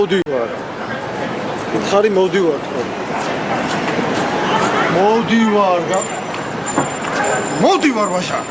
მოდივარ. ხარი მოდივარ თქო. მოდივარ ვაშა.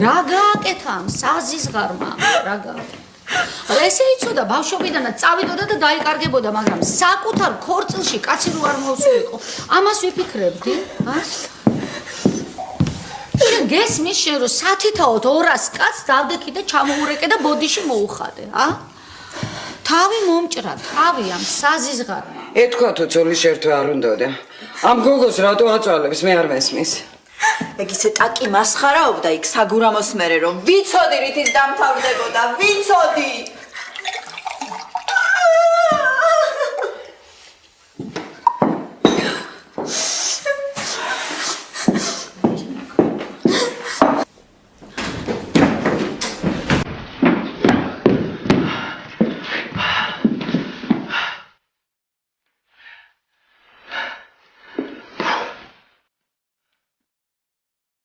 რა გააკეთა ამ საზის ღარმა? რა გააკეთა? ესე იცოდა ბავშვობიდანაც წავიდოდა და დაიკარგებოდა, მაგრამ საკუთარ ქორწილში კაცი რო არ მოსულიყო. ამას ვიფიქრებდი, ა? შენ გესმის შენ რომ სათითაოდ 200 კაცს დავდექი და ჩამოურეკე და ბოდიში მოუხადე, ა? თავი მომჭრა, თავი ამ საზის ღარმა. ეთქვა თუ ძოლის შერთვა არ უნდოდა. ამ გოგოს რატო აწვალებს მე არ მესმის. ეგ ისე ტაკი მასხარაობდა იქ საგურამოს მერე რომ ვიცოდი რით ის დამთავრდებოდა, ვიცოდი.